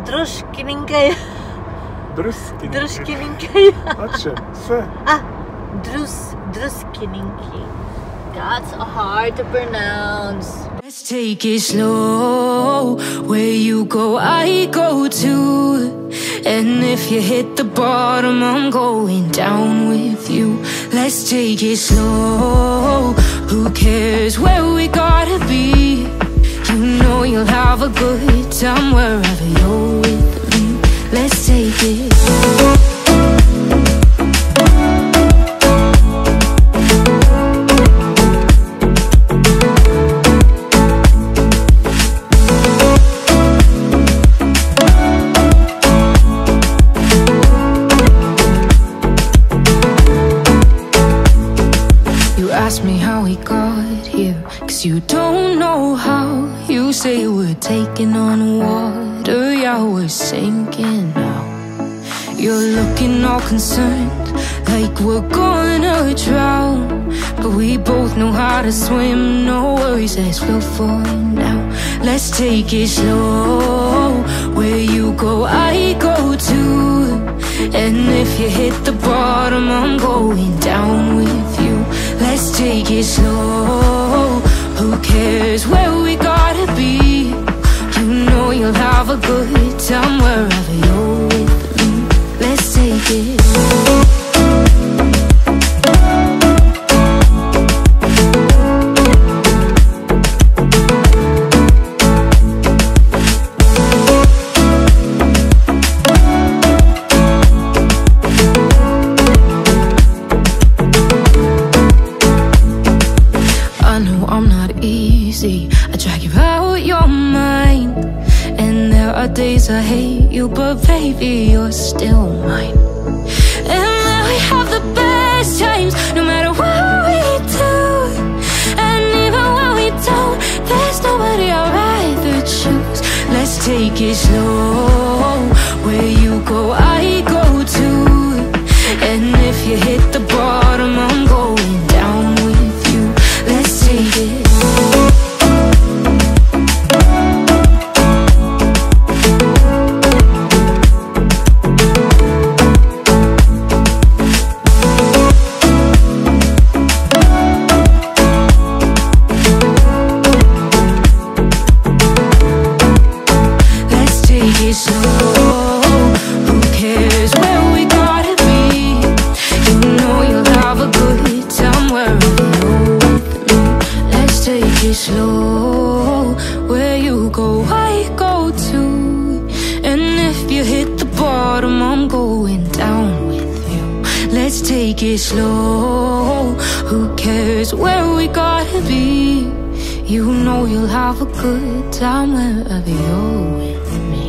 Дружкиненькая. Дружкиненькая. Дружкиненькая. अच्छे से. Druskininkey. That's hard to pronounce. Let's take it slow. Where you go, I go too. And if you hit the bottom, I'm going down with you. Let's take it slow. Who cares where we gotta be? You know you'll have a good time wherever you're with me. Let's take it slow. Ask me how we got here, 'cause you don't know how. You say we're taking on water, yeah, we're sinking now. You're looking all concerned, like we're gonna drown. But we both know how to swim, no worries as we'll fall now. Let's take it slow. Where you go, I go too. And if you hit the bottom, I'm going down with you. Let's take it slow. Who cares where we gotta be? You know you'll have a good time wherever you're with me. Let's take it slow. I drag you out your mind, and there are days I hate you, but baby, you're still mine. And now we have the best times, no matter what we do. And even when we don't, there's nobody I'd rather choose. Let's take it slow. Where you go, I go too. And if you hit the bottom, I'm going down with you. Let's take it slow. Slow, where you go, I go too. And if you hit the bottom, I'm going down with you. Let's take it slow. Who cares where we gotta be? You know you'll have a good time wherever you're with me.